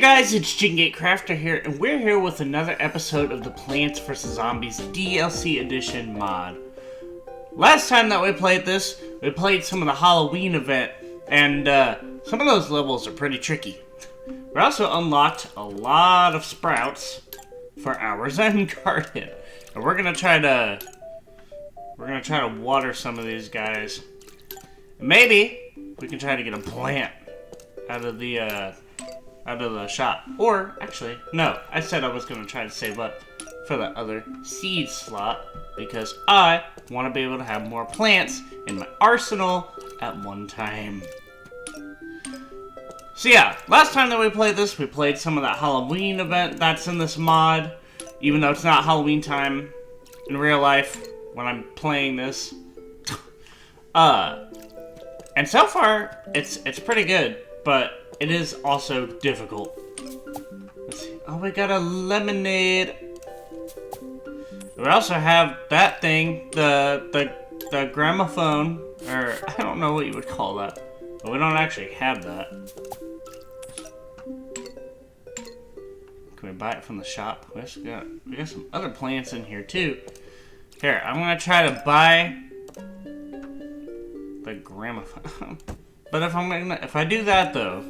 guys, it's GinnGateCrafter here, and we're here with another episode of the Plants vs. Zombies DLC Edition mod. Last time that we played this, we played some of the Halloween event, and some of those levels are pretty tricky. We also unlocked a lot of sprouts for our Zen garden, and we're gonna try to water some of these guys. And maybe we can try to get a plant out of the shop. Or, actually, no, I said I was going to try to save up for the other seed slot because I want to be able to have more plants in my arsenal at one time. So yeah, last time that we played this, we played some of that Halloween event that's in this mod, even though it's not Halloween time in real life when I'm playing this. And so far, it's pretty good, but it is also difficult. Let's see. Oh, we got a lemonade. We also have that thing, the gramophone, or I don't know what you would call that, but we don't actually have that. Can we buy it from the shop? We got some other plants in here too. Here, I'm gonna try to buy the gramophone. But if I do that though,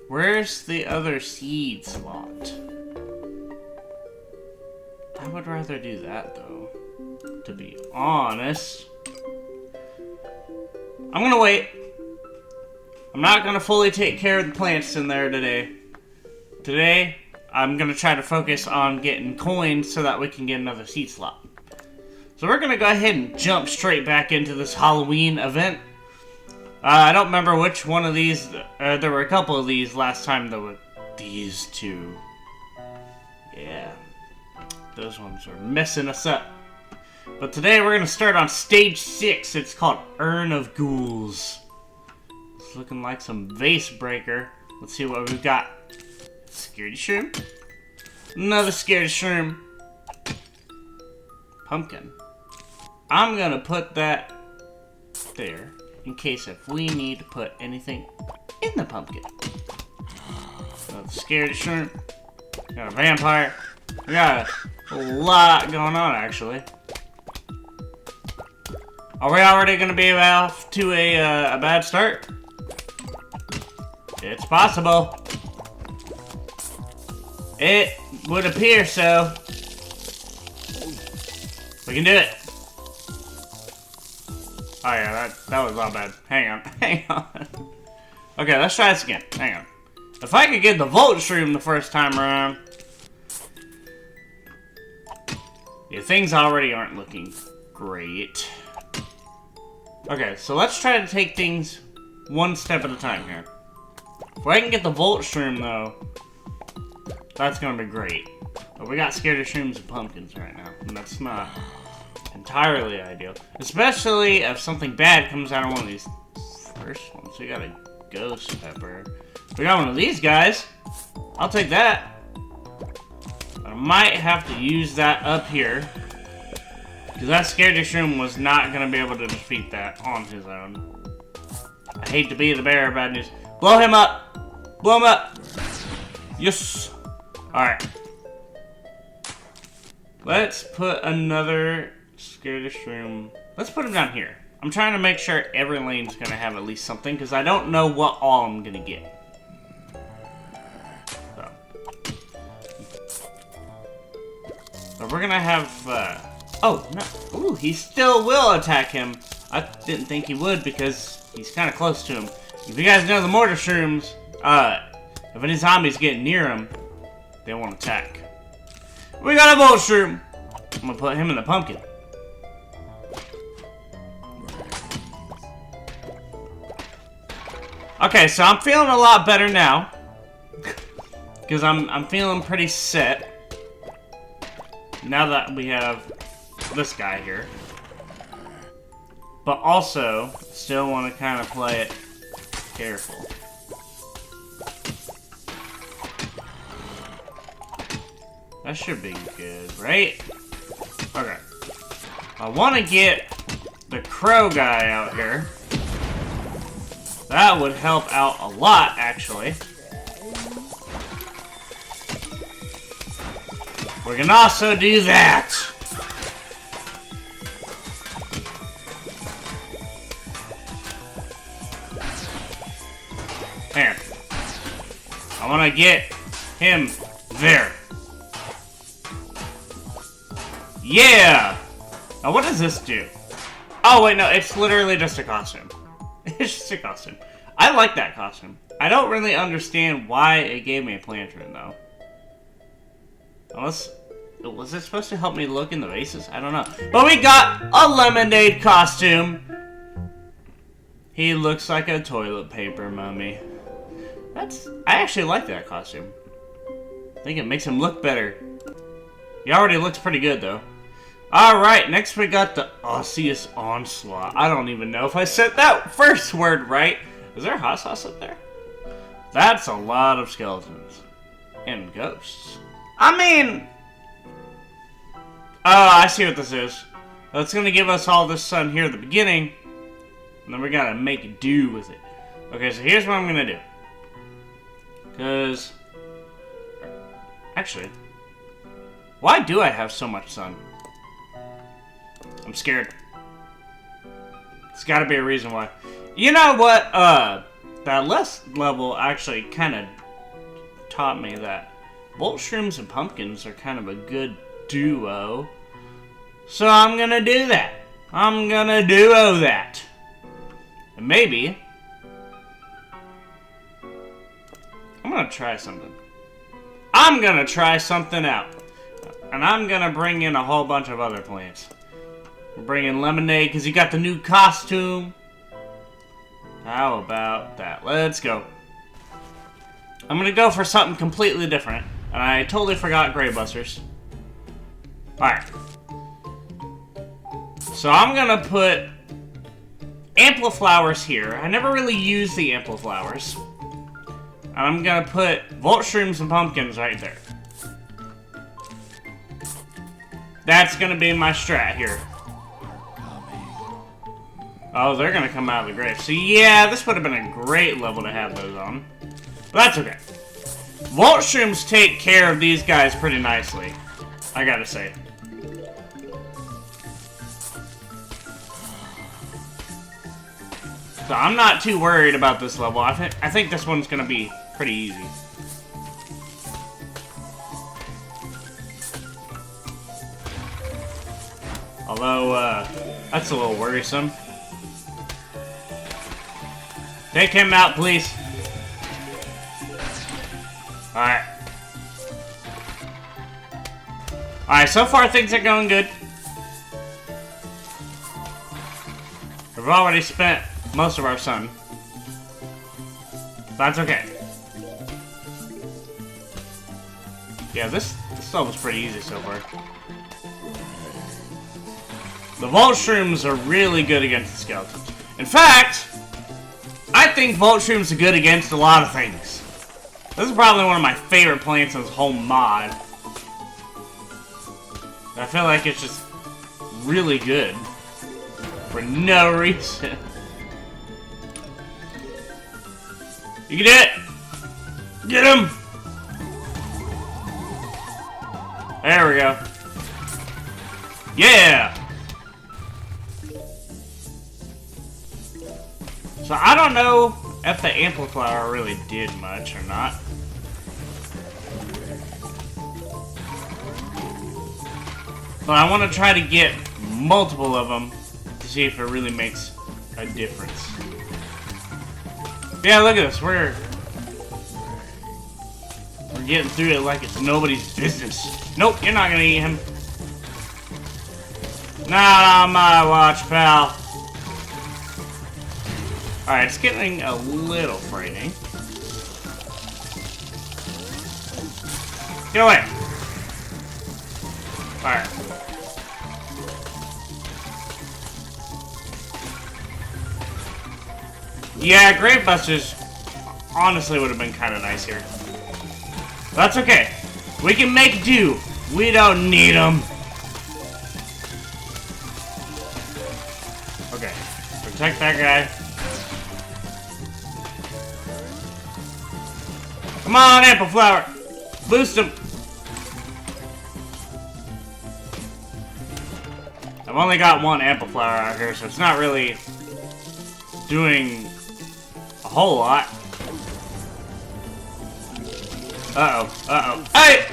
where's the other seed slot? I would rather do that though, to be honest. I'm gonna wait. I'm not gonna fully take care of the plants in there today. Today, I'm gonna try to focus on getting coins so that we can get another seed slot. So we're gonna go ahead and jump straight back into this Halloween event. I don't remember which one of these, there were a couple of these last time that were these two. Yeah, those ones are messing us up. But today we're going to start on stage 6, it's called Urn of Ghouls. It's looking like some vase breaker. Let's see what we've got. Scaredy shroom. Another scaredy shroom. Pumpkin. I'm going to put that there, in case if we need to put anything in the pumpkin. Another scaredy shrimp. Got a vampire. We got a lot going on, actually. Are we already going to be off to a bad start? It's possible. It would appear so. We can do it. Oh yeah, that was all bad. Hang on. Okay, let's try this again. Hang on. If I could get the Volt Shroom the first time around. Yeah, things already aren't looking great. Okay, so let's try to take things one step at a time here. If I can get the Volt Shroom though, that's gonna be great. But we got scared of shrooms and pumpkins right now, and that's not entirely ideal. Especially if something bad comes out of one of these first ones. We got a ghost pepper. We got one of these guys. I'll take that. I might have to use that up here. Because that scaredy shroom was not going to be able to defeat that on his own. I hate to be the bearer of bad news. Blow him up! Blow him up! Yes! Alright. Let's put another scaredy shroom. Let's put him down here. I'm trying to make sure every lane's gonna have at least something because I don't know what all I'm gonna get. So we're gonna have. Oh no! Ooh, he still will attack him. I didn't think he would because he's kind of close to him. If you guys know the mortar shrooms, if any zombies get near him, they won't attack. We got a Volt Shroom. I'm gonna put him in the pumpkin. Okay, so I'm feeling a lot better now. Because I'm feeling pretty set. Now that we have this guy here. But also, still want to kind of play it careful. That should be good, right? Okay. I want to get the crow guy out here. That would help out a lot, actually. We can also do that. There. I want to get him there. Yeah! Now what does this do? Oh wait, no, it's literally just a costume. It's just a costume. I like that costume. I don't really understand why it gave me a lantern though. Unless, was it supposed to help me look in the vases? I don't know. But we got a lemonade costume. He looks like a toilet paper mummy. I actually like that costume. I think it makes him look better. He already looks pretty good though. Alright, next we got the Osseous Onslaught. I don't even know if I said that first word right. Is there hot sauce up there? That's a lot of skeletons. And ghosts. I mean... Oh, I see what this is. It's gonna give us all this sun here at the beginning. And then we gotta make do with it. Okay, so here's what I'm gonna do. Because... Actually... Why do I have so much sun? I'm scared. There's gotta be a reason why. You know what? That last level actually kind of taught me that Volt Shrooms and Pumpkins are kind of a good duo. So I'm gonna do that. I'm gonna duo that. And maybe... I'm gonna try something. I'm gonna try something out. And I'm gonna bring in a whole bunch of other plants. We're bringing Lemonade because he got the new costume. How about that? Let's go. I'm gonna go for something completely different. And I totally forgot Grey Busters. Alright. So I'm gonna put Ampliflowers here. I never really use the Ampliflowers. And I'm gonna put Volt Shrooms and Pumpkins right there. That's gonna be my strat here. Oh, they're gonna come out of the grave. So yeah, this would have been a great level to have those on. But that's okay. Volt Shrooms take care of these guys pretty nicely, I gotta say. So I'm not too worried about this level. I think this one's gonna be pretty easy. Although, that's a little worrisome. Take him out, please. Alright. Alright, so far things are going good. We've already spent most of our sun. That's okay. Yeah, this level's pretty easy so far. The Volt Shrooms are really good against the skeletons. In fact, I think Volt Shrooms are good against a lot of things. This is probably one of my favorite plants in this whole mod. I feel like it's just really good. For no reason. You can do it! Get him! There we go. Yeah! So I don't know if the Amplifier really did much or not. But I want to try to get multiple of them to see if it really makes a difference. Yeah, look at this. We're getting through it like it's nobody's business. Nope, you're not gonna eat him. Not on my watch, pal. Alright, it's getting a little frightening. Get away! Alright. Yeah, Grave Busters honestly would have been kind of nice here. That's okay. We can make do. We don't need them. Okay. Protect that guy. Come on, Ampliflower! Boost him! I've only got one amplifier out here, so it's not really doing a whole lot. Uh-oh, uh-oh. Hey!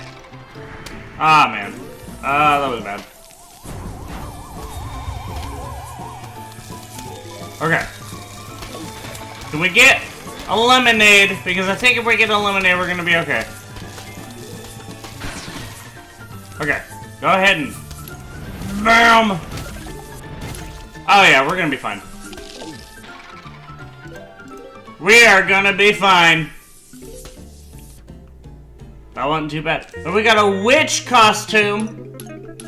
Ah, man. That was bad. Okay. Can we get a lemonade? Because I think if we get a lemonade, we're gonna be okay. Okay. Go ahead and... BAM! Oh yeah, we're gonna be fine. We are gonna be fine. That wasn't too bad. But we got a witch costume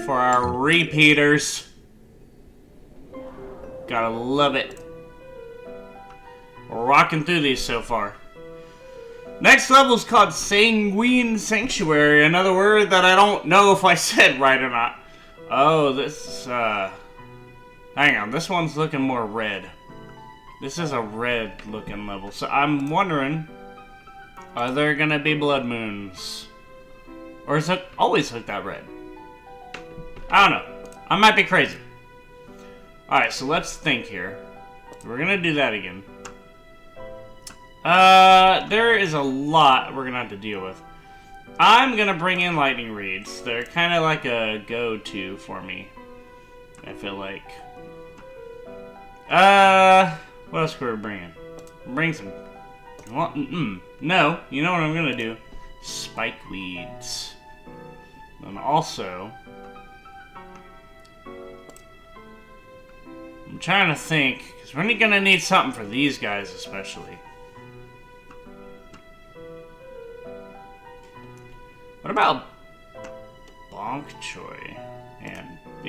for our repeaters. Gotta love it. We're rocking through these so far. Next level is called Sanguine Sanctuary. Another word that I don't know if I said right or not. Oh, this, hang on. This one's looking more red. This is a red looking level. So I'm wondering, are there gonna be blood moons? Or is it always look that red? I don't know. I might be crazy. Alright, so let's think here. We're gonna do that again. There is a lot we're gonna have to deal with. I'm gonna bring in lightning reeds. They're kind of like a go-to for me, I feel like. What else can we bring in? Bring some... Well, no, you know what I'm gonna do? Spike weeds. And also... I'm trying to think, because we're gonna need something for these guys especially. What about bonk choy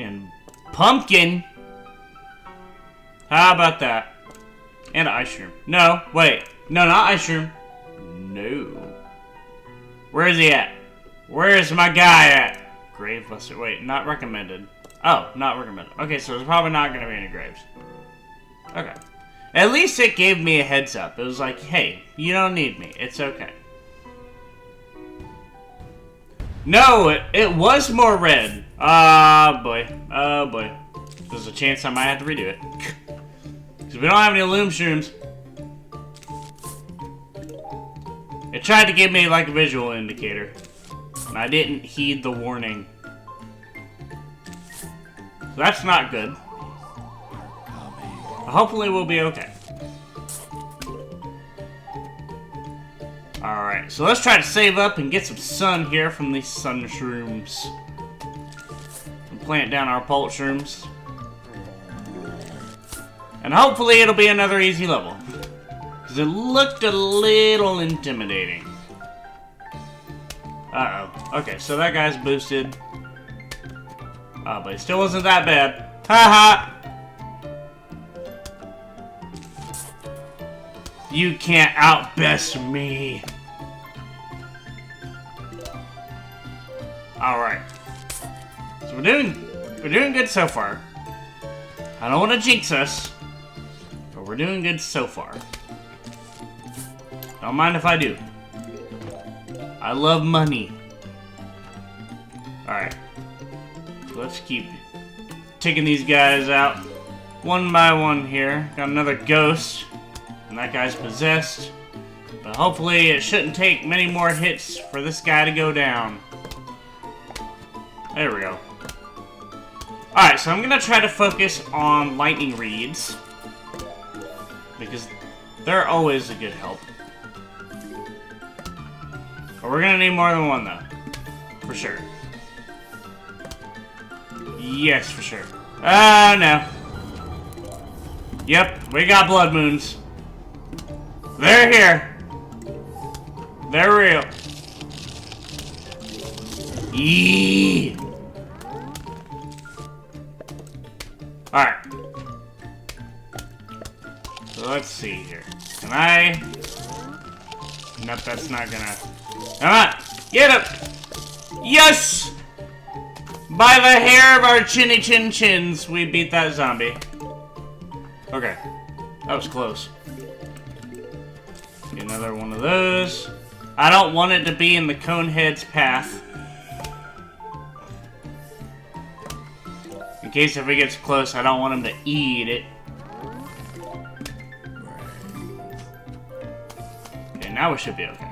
and pumpkin? How about that? And ice shroom. No, wait. No, not ice shroom. No. Where is he at? Where is my guy at? Gravebuster. Wait, not recommended. Oh, not recommended. Okay, so there's probably not going to be any graves. Okay. At least it gave me a heads up. It was like, hey, you don't need me. It's okay. No, it was more red. Ah, boy. Oh, boy. There's a chance I might have to redo it. Because we don't have any loom shrooms. It tried to give me, like, a visual indicator. And I didn't heed the warning. So that's not good. But hopefully we'll be okay. Alright, so let's try to save up and get some sun here from these sun shrooms. And plant down our pulp shrooms. And hopefully it'll be another easy level. Because it looked a little intimidating. Uh-oh. Okay, so that guy's boosted. Oh, but it still wasn't that bad. Haha! You can't outbest me. Alright. So we're doing good so far. I don't want to jinx us, but we're doing good so far. Don't mind if I do. I love money. Alright. So let's keep taking these guys out one by one here. Got another ghost. And that guy's possessed. But hopefully it shouldn't take many more hits for this guy to go down. There we go. Alright, so I'm going to try to focus on lightning reeds. Because they're always a good help. But we're going to need more than one, though. For sure. Yes, for sure. No. Yep, we got blood moons. They're here. They're real. Yee. Alright. So let's see here. Can I... Nope, that's not gonna... Come on! Get up! Yes! By the hair of our chinny chin chins, we beat that zombie. Okay. That was close. Get another one of those. I don't want it to be in the Conehead's path. In case if he gets close, I don't want him to eat it. Okay, now we should be okay.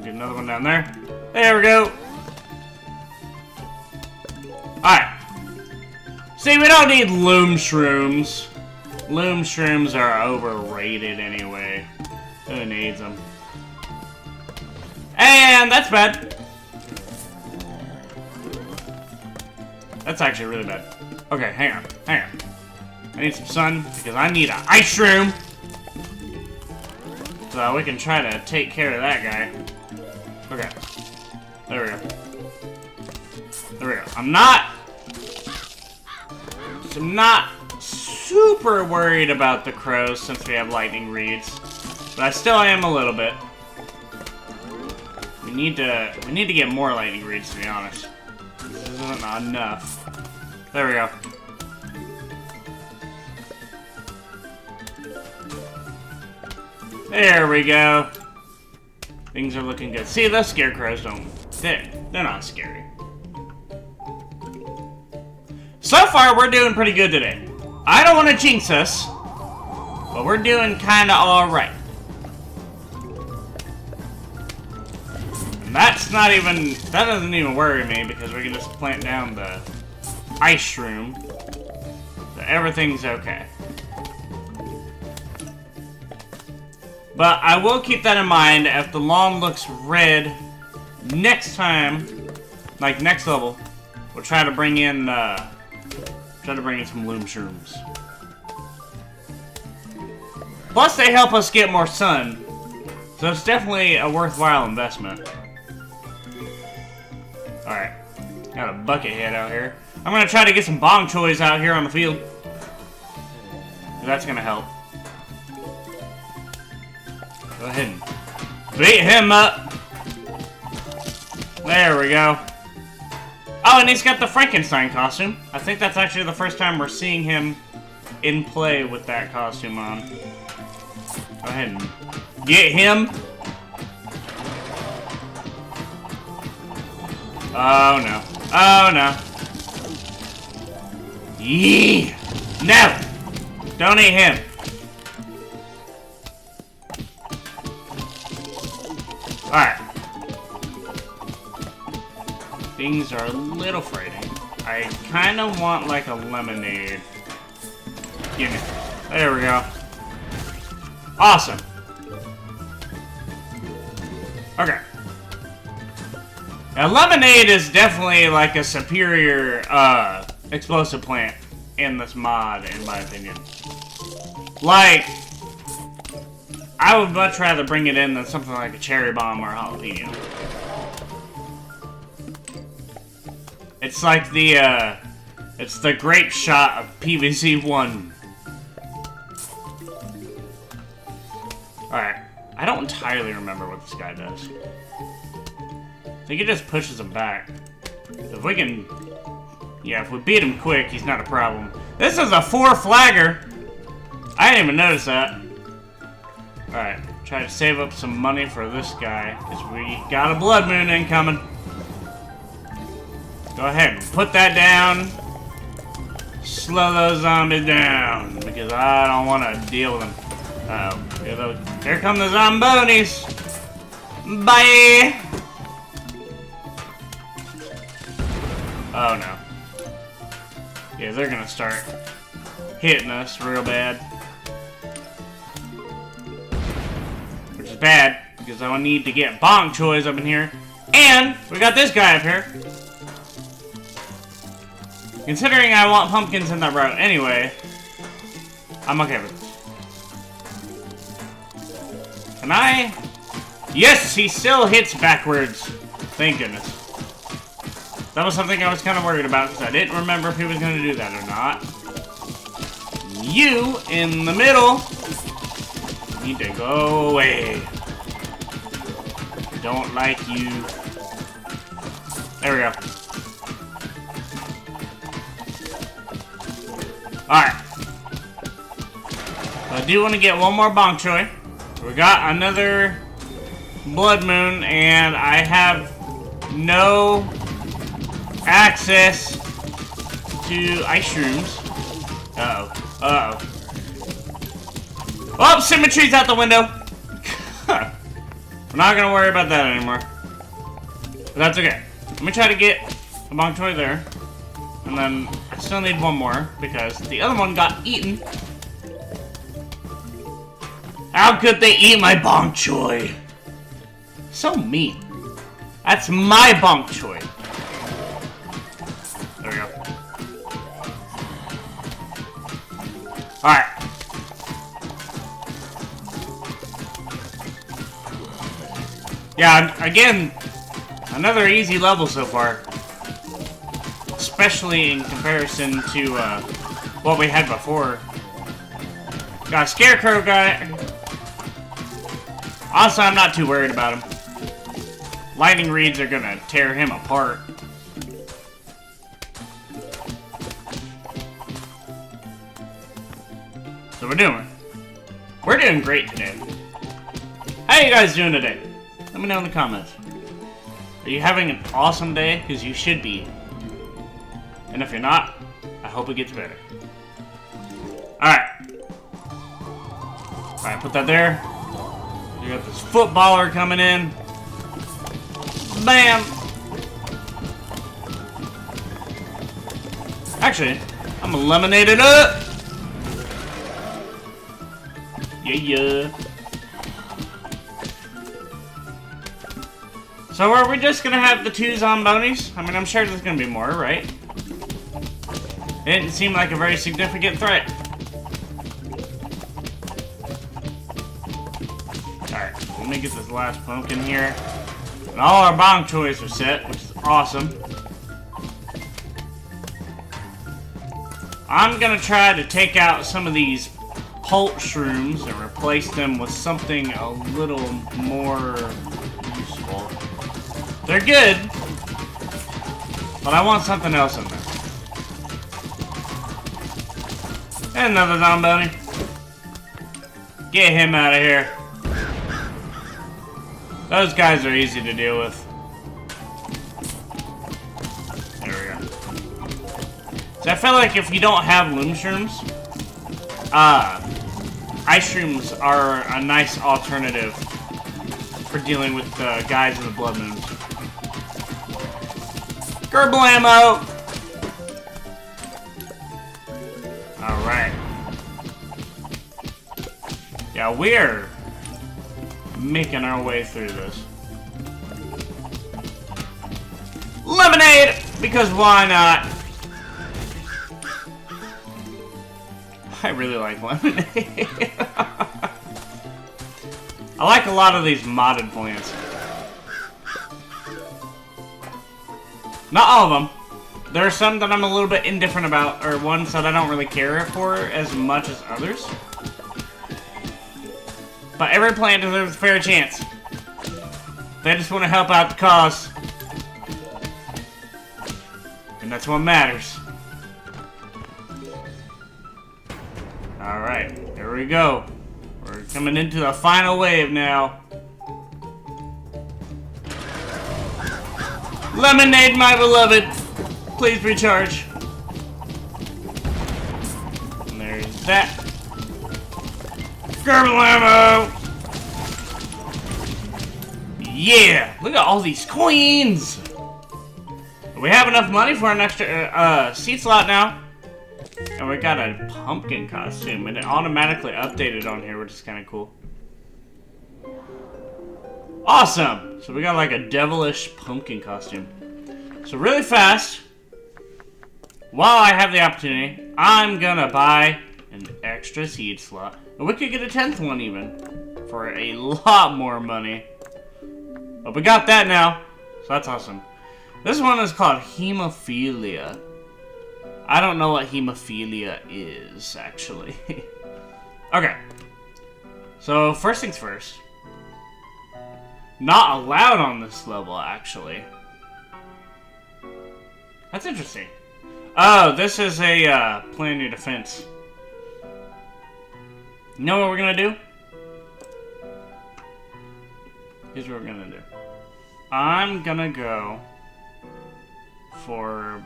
Get another one down there. There we go. Alright. See, we don't need loom shrooms. Loom shrooms are overrated anyway. Who needs them? And that's bad. That's actually really bad. Okay, hang on. Hang on. I need some sun because I need an ice shroom. So we can try to take care of that guy. Okay. There we go. There we go. I'm not super worried about the crows since we have lightning reeds. But I still am a little bit. We need to get more lightning reeds, to be honest. This isn't enough. There we go. There we go. Things are looking good. See, those scarecrows they're not scary. So far, we're doing pretty good today. I don't want to jinx us, but we're doing kind of alright. That doesn't even worry me because we can just plant down the ice shroom. So everything's okay. But I will keep that in mind if the lawn looks red next time, like next level, we'll try to bring in some loom shrooms. Plus they help us get more sun. So it's definitely a worthwhile investment. Alright. Got a bucket head out here. I'm gonna try to get some bong choys out here on the field. That's gonna help. Go ahead and beat him up. There we go. Oh, and he's got the Frankenstein costume. I think that's actually the first time we're seeing him in play with that costume on. Go ahead and get him. Oh no. Oh no. Yee! No! Don't eat him. Alright. Things are a little frightening. I kind of want like a lemonade. Give me. There we go. Awesome. Okay. Now, lemonade is definitely like a superior explosive plant in this mod, in my opinion. Like, I would much rather bring it in than something like a cherry bomb or a jalapeno. It's like it's the grape shot of PVC-1. Alright, I don't entirely remember what this guy does. I think he just pushes him back. If we can... Yeah, if we beat him quick, he's not a problem. This is a 4-flagger! I didn't even notice that. Alright, try to save up some money for this guy, because we got a blood moon incoming. Go ahead and put that down. Slow those zombies down, because I don't want to deal with them. Uh-oh. Here come the zombonis! Bye! Oh no. Yeah, they're gonna start hitting us real bad. Which is bad, because I need to get bong choys up in here. And we got this guy up here. Considering I want pumpkins in that route anyway, I'm okay with this. Can I? Yes, he still hits backwards. Thank goodness. That was something I was kind of worried about because I didn't remember if he was going to do that or not. You, in the middle, need to go away. Don't like you. There we go. Alright. So I do want to get one more bong choy. We got another blood moon, and I have no access to ice shrooms. Uh-oh. Uh-oh. Oh, symmetry's out the window. We're not gonna worry about that anymore. But that's okay. Let me try to get a bok choy there. And then I still need one more because the other one got eaten. How could they eat my bok choy? So mean. That's my bok choy. There we go. Alright. Yeah, again, another easy level so far. Especially in comparison to what we had before. Got a scarecrow guy. Honestly, I'm not too worried about him. Lightning reeds are gonna tear him apart. So we're doing great today. How you guys doing today? Let me know in the comments. Are you having an awesome day? Because you should be. And if you're not, I hope it gets better. Alright. Alright, put that there. You got this footballer coming in. Bam! Actually, I'm gonna lemonade it up! Yeah. So are we just gonna have the 2 zombies? I mean, I'm sure there's gonna be more, right? It didn't seem like a very significant threat. Alright, let me get this last pumpkin here. And all our bok choys are set, which is awesome. I'm gonna try to take out some of these pulp shrooms and replace them with something a little more useful. They're good, but I want something else in there. And another zombie. Get him out of here. Those guys are easy to deal with. There we go. So I feel like if you don't have loom shrooms, ice shrooms are a nice alternative for dealing with the guys in the blood moons. Gerblamo! Alright. Yeah, we're making our way through this. Lemonade! Because why not? I really like lemonade. I like a lot of these modded plants. Not all of them. There are some that I'm a little bit indifferent about, or ones that I don't really care for as much as others. But every plant deserves a fair chance. They just want to help out the cause. And that's what matters. Alright, here we go. We're coming into the final wave now. Lemonade, my beloved. Please recharge. And there's that. Gerblamo! Yeah! Look at all these coins! We have enough money for an extra seat slot now. And we got a pumpkin costume, and it automatically updated on here, which is kind of cool. Awesome! So we got like a devilish pumpkin costume. So really fast, while I have the opportunity, I'm gonna buy an extra seed slot. And we could get a 10th one even, for a lot more money. But we got that now, so that's awesome. This one is called Hemophilia. I don't know what hemophilia is, actually. Okay. So, first things first. Not allowed on this level, actually. That's interesting. Oh, this is a, plan your defense. You know what we're gonna do? Here's what we're gonna do. I'm gonna go for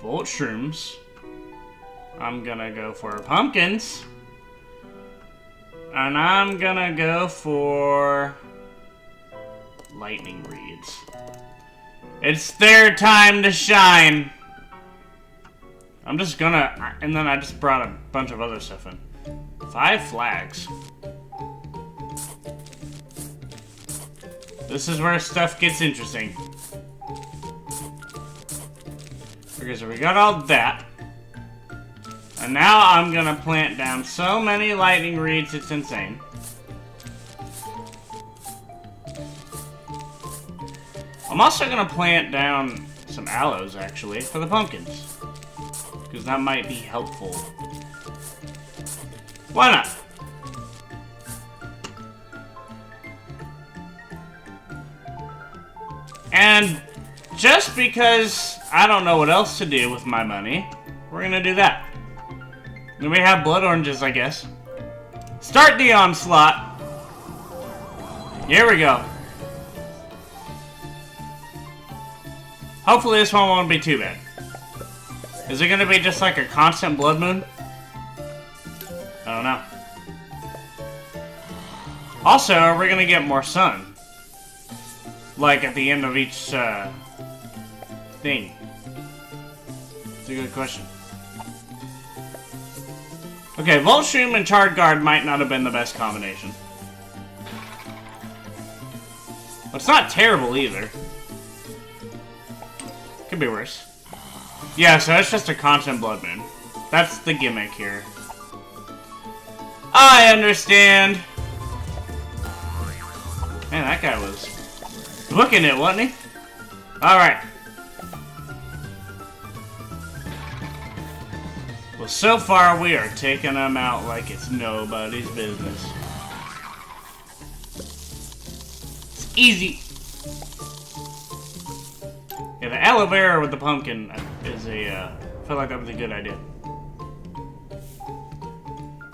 Volt shrooms. I'm gonna go for pumpkins. And I'm gonna go for lightning reeds. It's their time to shine. I'm just gonna, and then I just brought a bunch of other stuff in. 5 flags. This is where stuff gets interesting. Okay, so we got all that. And now I'm gonna plant down so many lightning reeds, it's insane. I'm also gonna plant down some aloes, actually, for the pumpkins. Because that might be helpful. Why not? And just because I don't know what else to do with my money, we're gonna do that. Then we have blood oranges, I guess. Start the onslaught. Here we go. Hopefully this one won't be too bad. Is it gonna be just like a constant blood moon? I don't know. Also, are we gonna get more sun? Like at the end of each thing? It's a good question. Okay, Volt Shroom and Charred Guard might not have been the best combination. But it's not terrible either. Could be worse. Yeah, so it's just a constant blood moon. That's the gimmick here. I understand. Man, that guy was looking it, wasn't he? Alright. Well, so far we are taking them out like it's nobody's business. It's easy. Yeah, the aloe vera with the pumpkin is I feel like that was a good idea.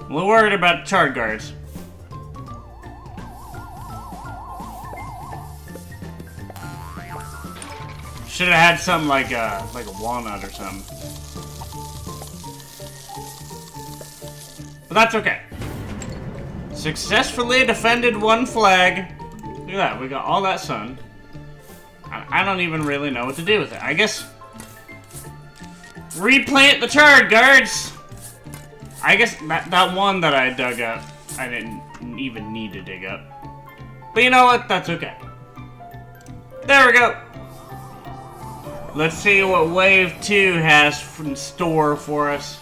I'm a little worried about charred guards. Should have had something like a walnut or something. But that's okay. Successfully defended 1 flag. Look at that, we got all that sun. I don't even really know what to do with it. I guess replant the charred guards. I guess that one that I dug up, I didn't even need to dig up. But you know what? That's okay. There we go. Let's see what Wave 2 has in store for us.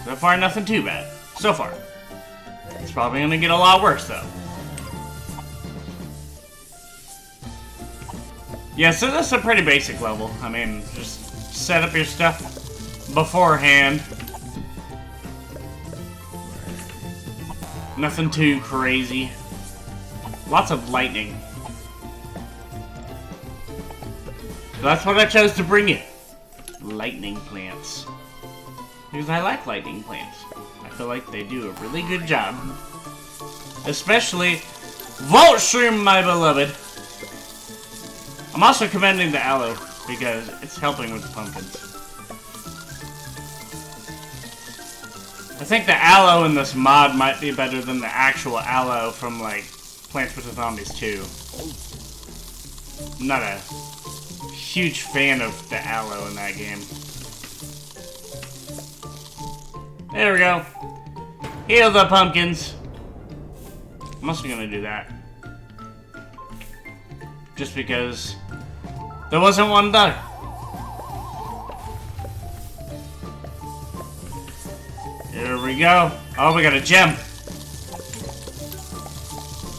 So far, nothing too bad. So far. It's probably gonna get a lot worse, though. Yeah, so this is a pretty basic level. I mean, just set up your stuff beforehand. Nothing too crazy. Lots of lightning. That's what I chose to bring in. Lightning plants. Because I like lightning plants. I feel like they do a really good job. Especially Volt Shroom, my beloved. I'm also commending the aloe because it's helping with the pumpkins. I think the aloe in this mod might be better than the actual aloe from, like, Plants vs. Zombies 2. I'm not a huge fan of the aloe in that game. There we go. Heal the pumpkins. I'm also gonna do that. Just because there wasn't one done. Here we go. Oh, we got a gem.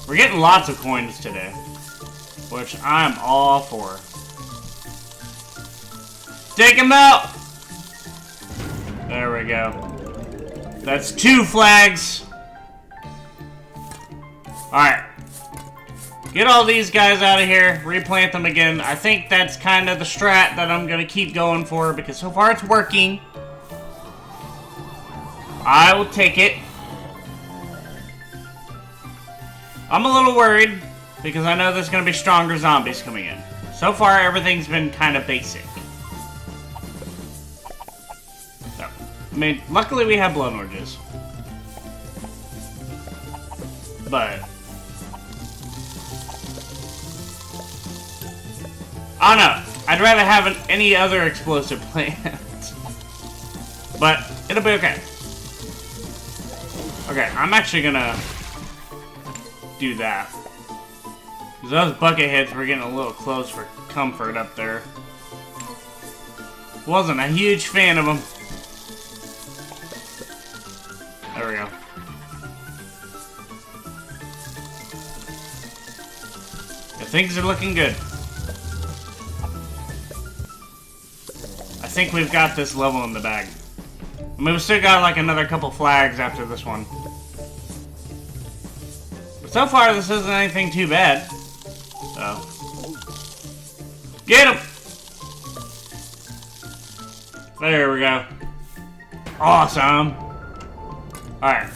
We're getting lots of coins today, which I'm all for. Take him out! There we go. That's 2 flags. Alright. Get all these guys out of here. Replant them again. I think that's kind of the strat that I'm going to keep going for because so far it's working. I will take it. I'm a little worried because I know there's going to be stronger zombies coming in. So far, everything's been kind of basic. So, I mean, luckily we have blood oranges. But I don't know. I'd rather have any other explosive plant. But it'll be okay. Okay, I'm actually gonna do that. Because those bucket heads were getting a little close for comfort up there. Wasn't a huge fan of them. There we go. Yeah, things are looking good. I think we've got this level in the bag. I mean, we still got like another couple flags after this one. But so far, this isn't anything too bad. So. Get him! There we go. Awesome. Alright.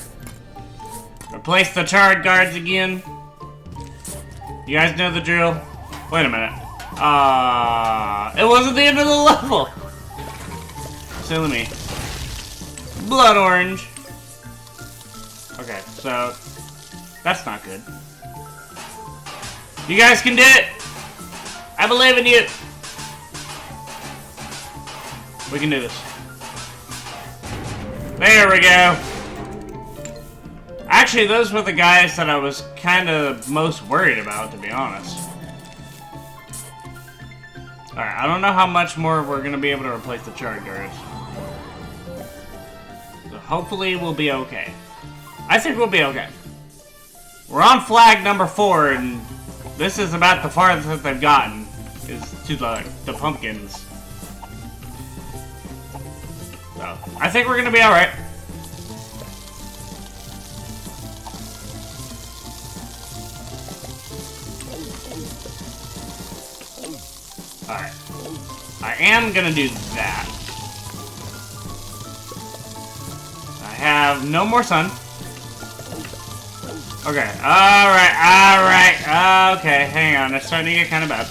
Replace the charred guards again. You guys know the drill. Wait a minute. It wasn't the end of the level. Silly me. Blood orange. Okay, so that's not good. You guys can do it. I believe in you. We can do this. There we go. Actually, those were the guys that I was kind of most worried about, to be honest. Alright, I don't know how much more we're going to be able to replace the charred guards. So hopefully we'll be okay. I think we'll be okay. We're on flag number 4, and this is about the farthest that they've gotten, is to the pumpkins. So, I think we're going to be alright. Alright. I am gonna do that. I have no more sun. Okay, alright. Okay, hang on. It's starting to get kind of bad.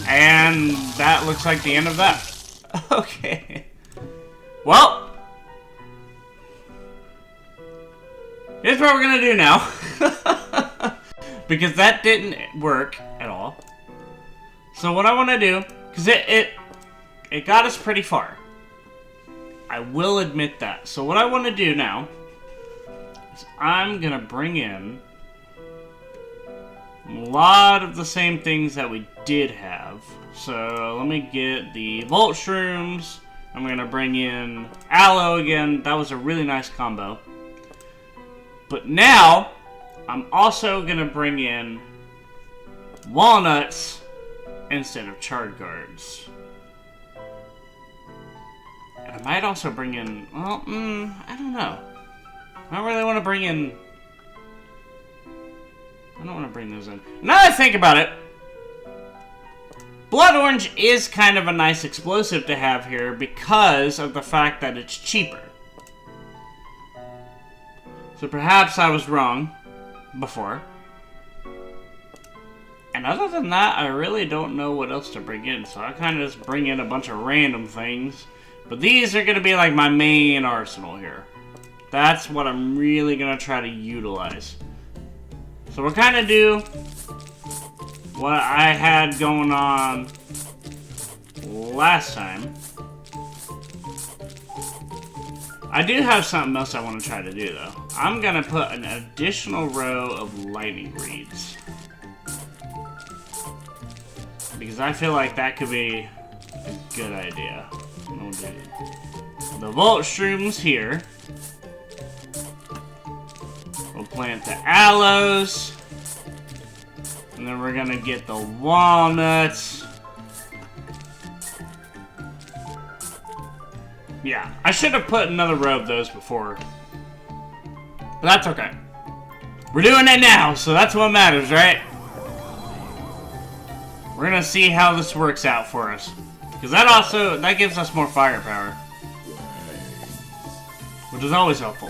And that looks like the end of that. Okay. Well. Here's what we're gonna do now. Because that didn't work at all. So what I want to do, because it got us pretty far. I will admit that. So what I want to do now is I'm gonna bring in a lot of the same things that we did have. So let me get the Volt Shrooms. I'm gonna bring in Aloe again. That was a really nice combo. But now, I'm also going to bring in walnuts instead of charred guards. And I might also bring in, well, I don't know. I don't really want to bring in, I don't want to bring those in. Now that I think about it, blood orange is kind of a nice explosive to have here because of the fact that it's cheaper. So perhaps I was wrong before. And other than that, I really don't know what else to bring in. So I kind of just bring in a bunch of random things. But these are going to be like my main arsenal here. That's what I'm really going to try to utilize. So we'll kind of do what I had going on last time. I do have something else I want to try to do, though. I'm going to put an additional row of lightning reeds. Because I feel like that could be a good idea. We'll do the Volt Shrooms here. We'll plant the aloes. And then we're going to get the walnuts. Yeah, I should have put another row of those before. But that's okay. We're doing it now, so that's what matters, right? We're gonna see how this works out for us. Because that gives us more firepower. which is always helpful.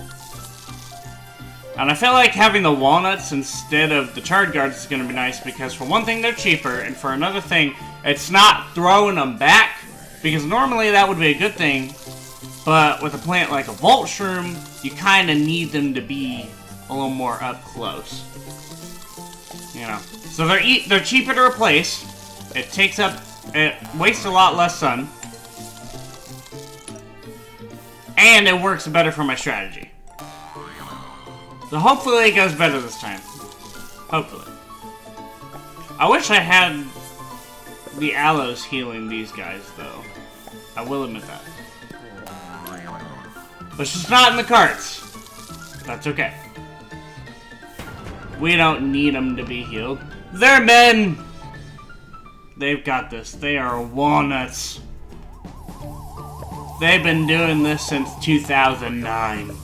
And I feel like having the walnuts instead of the charred guards is going to be nice because for one thing they're cheaper, and for another thing, it's not throwing them back, because normally that would be a good thing, but with a plant like a vault shroom, you kind of need them to be a little more up close. You know, so they're cheaper to replace. It wastes a lot less sun, and it works better for my strategy. So hopefully it goes better this time. Hopefully. I wish I had the aloes healing these guys, though. I will admit that. But it's just not in the carts. That's okay. We don't need them to be healed. They're men! They've got this. They are walnuts. They've been doing this since 2009.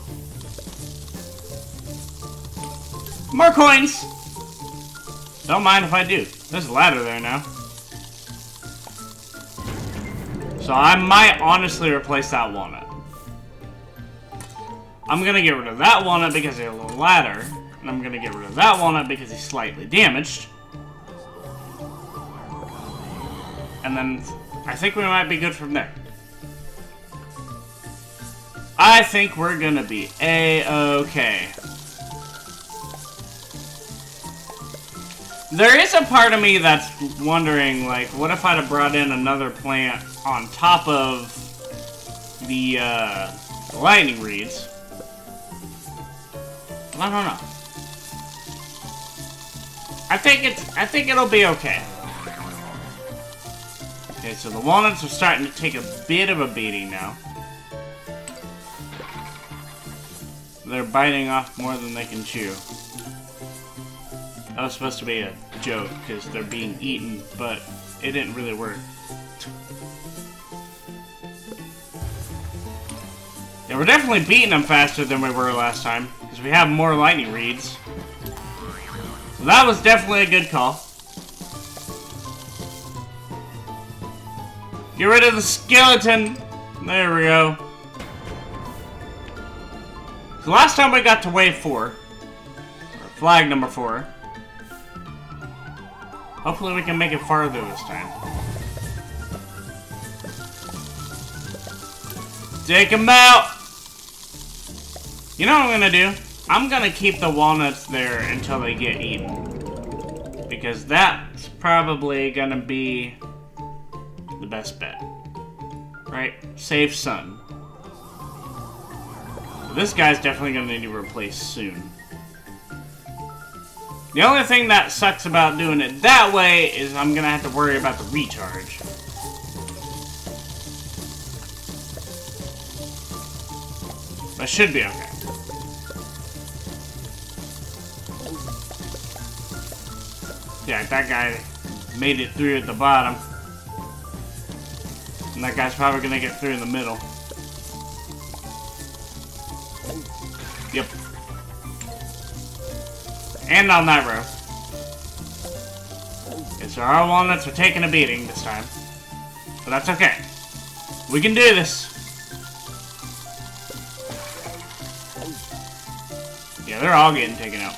More coins! Don't mind if I do. There's a ladder there now. So I might honestly replace that walnut. I'm gonna get rid of that walnut because of the ladder. And I'm gonna get rid of that walnut because he's slightly damaged. And then I think we might be good from there. I think we're gonna be A-okay. There is a part of me that's wondering, like, what if I'd have brought in another plant on top of the lightning reeds? I don't know. I think it'll be okay. Okay, so the walnuts are starting to take a bit of a beating now. They're biting off more than they can chew. That was supposed to be a joke, because they're being eaten, but it didn't really work. Yeah, we're definitely beating them faster than we were last time, because we have more lightning reeds. So that was definitely a good call. Get rid of the skeleton! There we go. So last time we got to wave 4, or flag number 4. Hopefully we can make it farther this time. Take him out! You know what I'm gonna do? I'm gonna keep the walnuts there until they get eaten. Because that's probably gonna be the best bet. Right? Save sun. This guy's definitely gonna need to replace soon. The only thing that sucks about doing it that way is I'm gonna have to worry about the recharge. But should be okay. Yeah, that guy made it through at the bottom. And that guy's probably gonna get through in the middle. Yep. And on that row. Okay, so our walnuts are taking a beating this time. But that's okay. We can do this. Yeah, they're all getting taken out.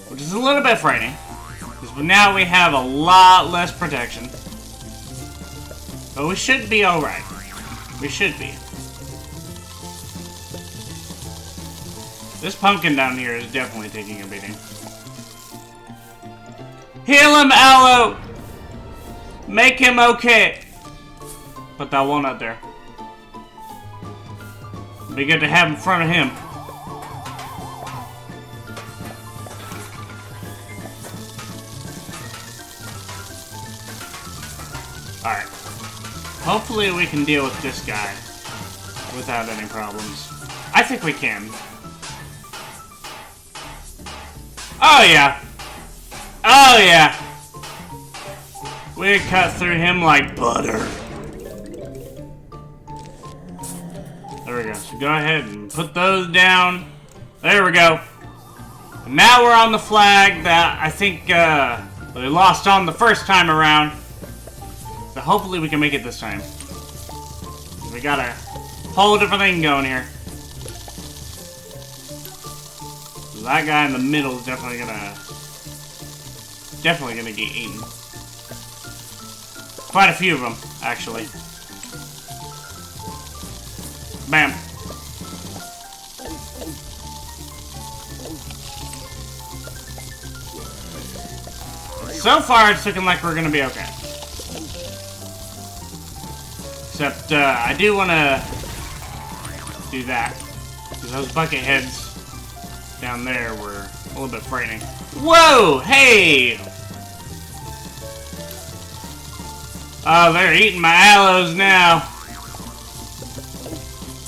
Which is a little bit frightening. Because now we have a lot less protection. But we should be alright. We should be. This pumpkin down here is definitely taking a beating. Heal him, Aloe! Make him okay! Put that one up there. Be good to have in front of him. Alright. Hopefully we can deal with this guy without any problems. I think we can. Oh yeah. Oh yeah. We cut through him like butter. There we go. So go ahead and put those down. There we go. And now we're on the flag that I think we lost on the first time around. So hopefully we can make it this time. we got a whole different thing going here. That guy in the middle is definitely gonna get eaten. Quite a few of them, actually. Bam. So far, it's looking like we're gonna be okay. Except, I do want to do that. Because those bucket heads down there were a little bit frightening. Whoa! Hey! Oh, they're eating my aloes now.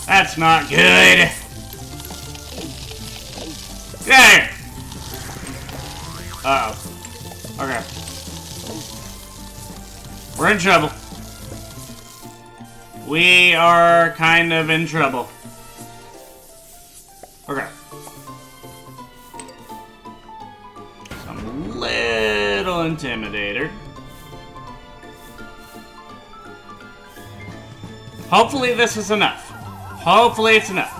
That's not good. There! Uh-oh. Okay. We're in trouble. We are kind of in trouble. Okay. So I'm a little intimidated. Hopefully this is enough. Hopefully it's enough.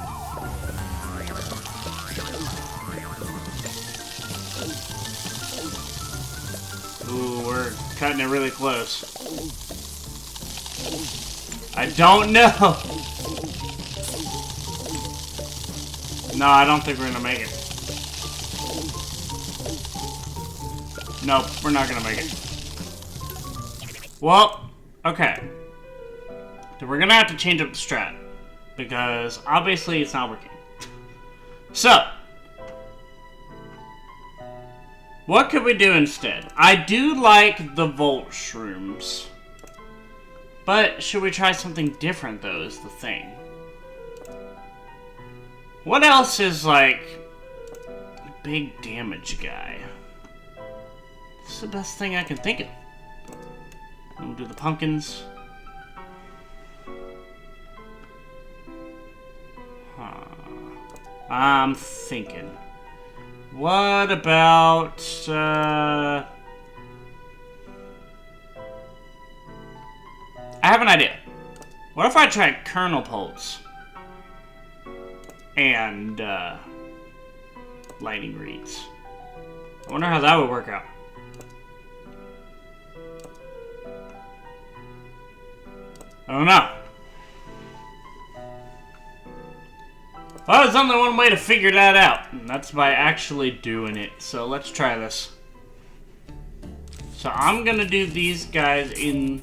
Ooh, we're cutting it really close. I don't know. No, I don't think we're gonna make it. Nope, we're not gonna make it. Well, okay. So we're gonna have to change up the strat. Because obviously it's not working. So, what could we do instead? I do like the Volt Shrooms. But should we try something different though is the thing. What else is like a big damage guy? This is the best thing I can think of. We'll do the pumpkins. I'm thinking. What about, I have an idea. What if I tried Kernel Pulse? And, Lightning Reeds. I wonder how that would work out. I don't know. Well, there's only one way to figure that out, and that's by actually doing it. So let's try this. So I'm gonna do these guys in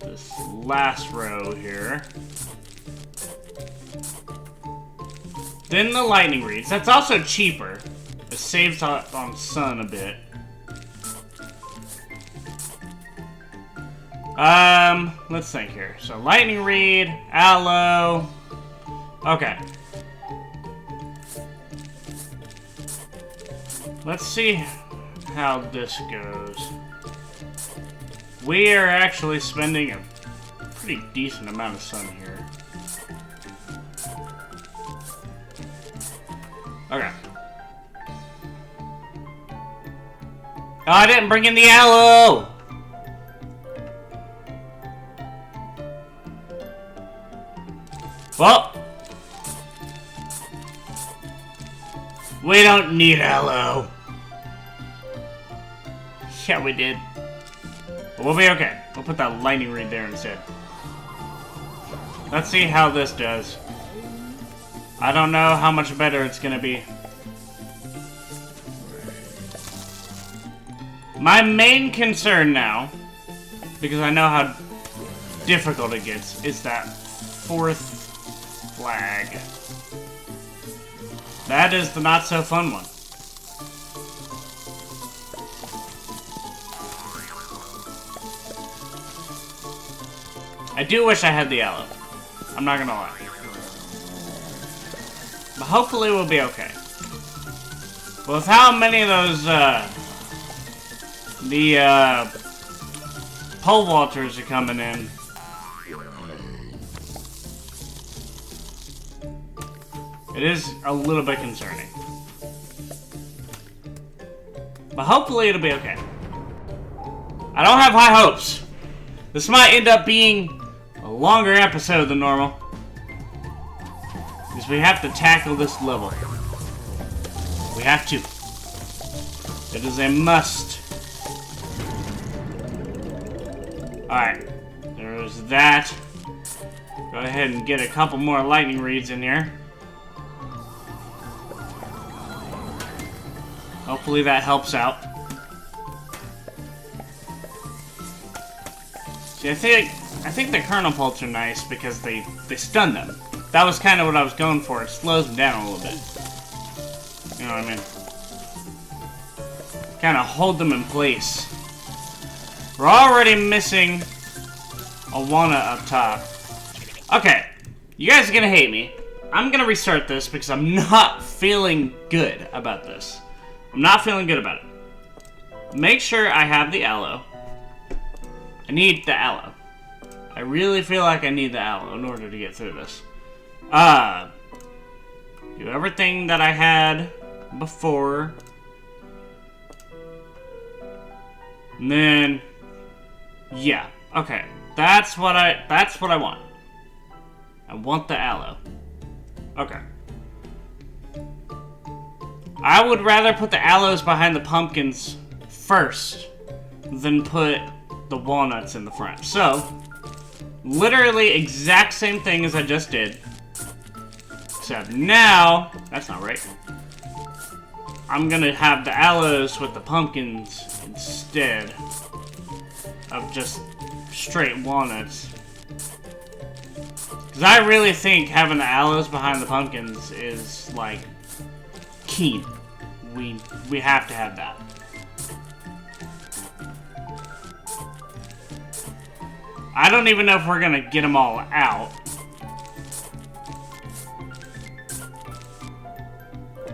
this last row here. Then the Lightning Reeds. That's also cheaper. It saves on sun a bit. Let's think here. So Lightning Reed, Aloe. Okay. Let's see how this goes. We are actually spending a pretty decent amount of sun here. Okay. Oh, I didn't bring in the aloe! Well, we don't need aloe. Yeah, we did. But we'll be okay. We'll put that lightning reed there instead. Let's see how this does. I don't know how much better it's gonna be. My main concern now, because I know how difficult it gets, is that fourth flag. That is the not so fun one. I do wish I had the aloe. I'm not gonna lie. But hopefully we'll be okay. With how many of those, pole vaulters are coming in. It is a little bit concerning. But hopefully it'll be okay. I don't have high hopes. This might end up being a longer episode than normal. Because we have to tackle this level. We have to. It is a must. Alright. There's that. Go ahead and get a couple more lightning reeds in here. Hopefully that helps out. See, I think the kernel pulps are nice because they stun them. That was kind of what I was going for. It slows them down a little bit. You know what I mean? Kind of hold them in place. We're already missing a walnut up top. Okay, you guys are gonna hate me. I'm gonna restart this because I'm not feeling good about this. I'm not feeling good about it. Make sure I have the aloe. I need the aloe. I really feel like I need the aloe in order to get through this. Do everything that I had before. And then, yeah, okay. That's what I want. I want the aloe. Okay. I would rather put the aloes behind the pumpkins first than put the walnuts in the front. So, literally exact same thing as I just did. Except now, that's not right. I'm gonna have the aloes with the pumpkins instead of just straight walnuts. Because I really think having the aloes behind the pumpkins is, like, key. We have to have that. I don't even know if we're gonna get them all out.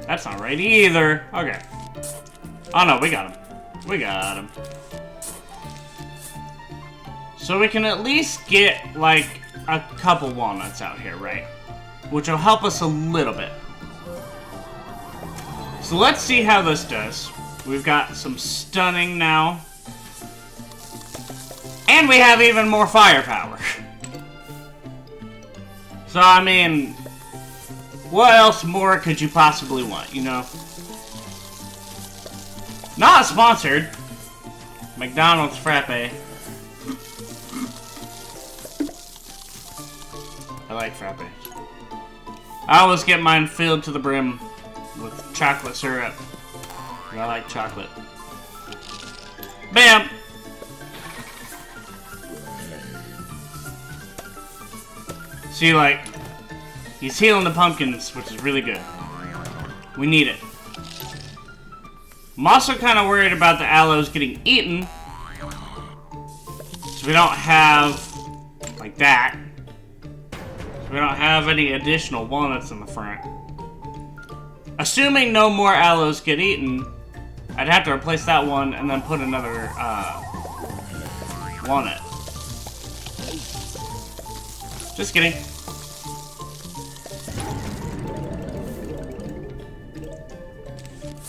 That's not right either. Okay. Oh no, we got him. We got him. So we can at least get, like, a couple walnuts out here, right? Which will help us a little bit. So let's see how this does. We've got some stunning now. And we have even more firepower. So, I mean, what else more could you possibly want, you know? Not sponsored. McDonald's Frappe. I like Frappe. I always get mine filled to the brim with chocolate syrup. And I like chocolate. Bam! See, like, he's healing the pumpkins, which is really good. We need it. I'm also kind of worried about the aloes getting eaten. So we don't have, like that. So we don't have any additional walnuts in the front. Assuming no more aloes get eaten, I'd have to replace that one and then put another, walnut. Just kidding.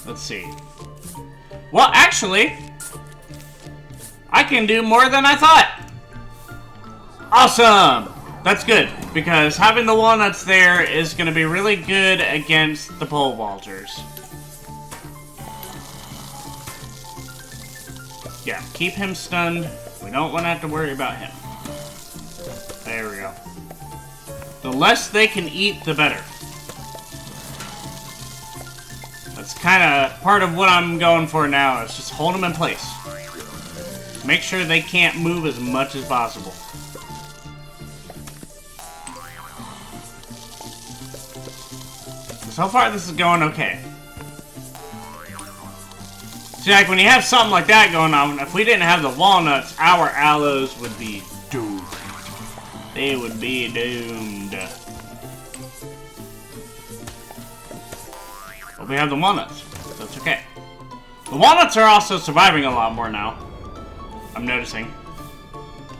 Let's see. Well, actually, I can do more than I thought. Awesome! That's good, because having the walnuts there is going to be really good against the pole vaulters. Yeah, keep him stunned. We don't want to have to worry about him. There we go. The less they can eat, the better. That's kind of part of what I'm going for now, is just hold them in place. Make sure they can't move as much as possible. So far, this is going okay. See, like, when you have something like that going on, if we didn't have the walnuts, our aloes would be doomed. They would be doomed. But we have the walnuts, so it's okay. The walnuts are also surviving a lot more now. I'm noticing.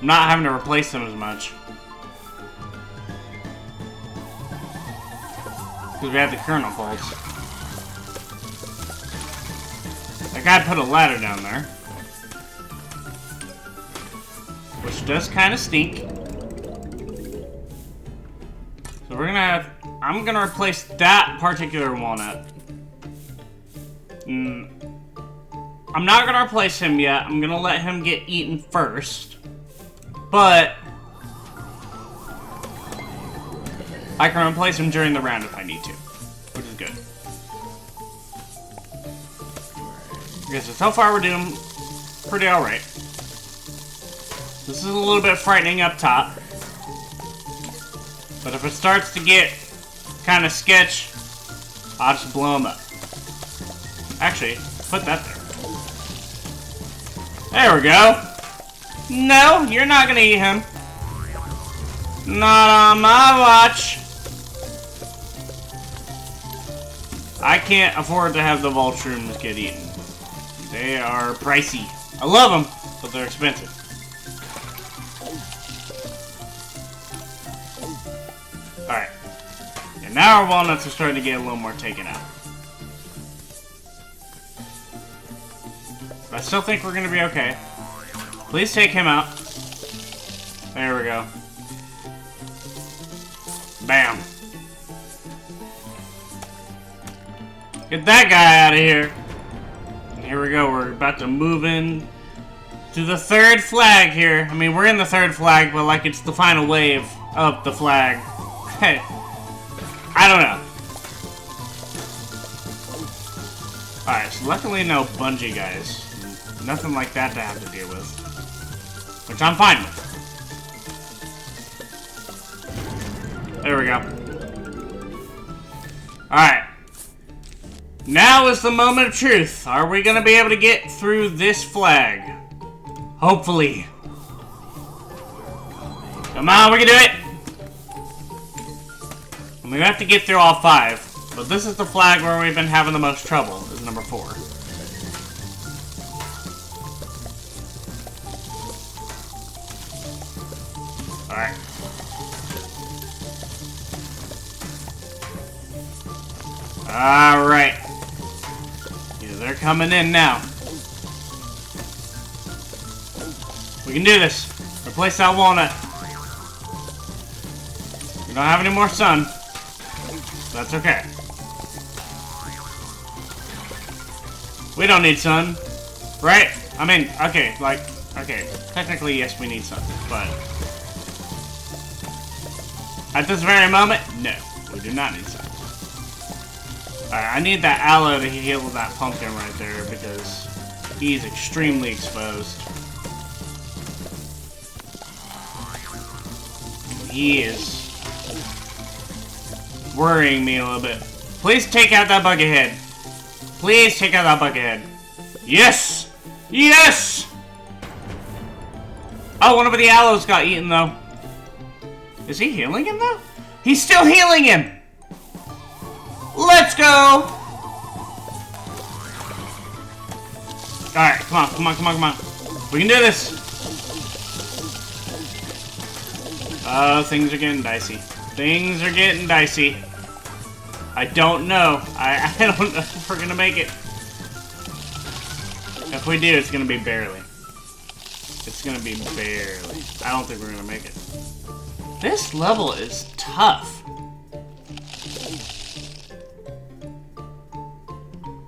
I'm not having to replace them as much. Because we have the kernel bolts. That guy put a ladder down there. Which does kind of stink. So we're gonna I'm gonna replace that particular walnut. I'm not gonna replace him yet. I'm gonna let him get eaten first. But I can replace him during the round if I need to, which is good. Okay, so far we're doing pretty alright. This is a little bit frightening up top. But if it starts to get kind of sketch, I'll just blow him up. Actually, put that there. There we go. No, you're not gonna eat him. Not on my watch. I can't afford to have the Vulturums get eaten. They are pricey. I love them, but they're expensive. Alright. And now our walnuts are starting to get a little more taken out. But I still think we're going to be okay. Please take him out. There we go. Bam. Get that guy out of here. And here we go. We're about to move in to the third flag here. I mean, we're in the third flag, but like it's the final wave of the flag. Hey, I don't know. Alright, so luckily no bungee guys. Nothing like that to have to deal with. Which I'm fine with. There we go. Alright. Now is the moment of truth. Are we going to be able to get through this flag? Hopefully. Come on, we can do it! We have to get through all 5, but this is the flag where we've been having the most trouble, is number 4. Alright. Alright. Yeah, they're coming in now. We can do this. Replace that walnut. We don't have any more sun. That's okay. We don't need sun, right? I mean, okay, like, okay, technically yes we need sun, but at this very moment, no, we do not need sun. Alright, I need that aloe to heal that pumpkin right there because he's extremely exposed. He is worrying me a little bit. Please take out that bucket head. Please take out that bucket head. Yes! Yes! Oh, one of the aloes got eaten though. Is he healing him though? He's still healing him! Let's go! Alright, come on, come on, come on, come on. We can do this! Oh, things are getting dicey. Things are getting dicey. I don't know. I don't know if we're gonna make it. If we do, it's gonna be barely. It's gonna be barely. I don't think we're gonna make it. This level is tough.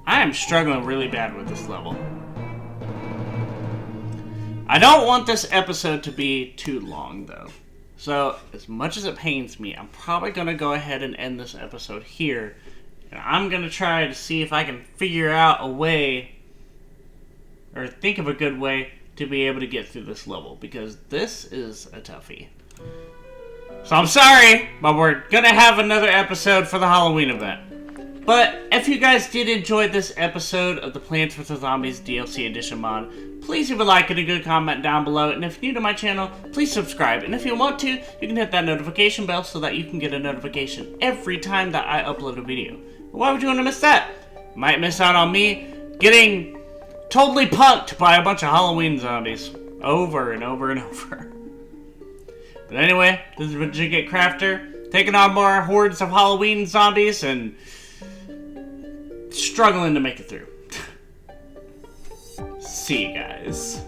I am struggling really bad with this level. I don't want this episode to be too long, though. So, as much as it pains me, I'm probably going to go ahead and end this episode here. And I'm going to try to see if I can figure out a way, or think of a good way, to be able to get through this level. Because this is a toughie. So I'm sorry, but we're going to have another episode for the Halloween event. But if you guys did enjoy this episode of the Plants vs. Zombies DLC Edition mod, please leave a like and a good comment down below. And if you're new to my channel, please subscribe. And if you want to, you can hit that notification bell so that you can get a notification every time that I upload a video. Why would you want to miss that? Might miss out on me getting totally punked by a bunch of Halloween zombies. Over and over and over. But anyway, this has been GinnGateCrafter, taking on more hordes of Halloween zombies and struggling to make it through. See you guys.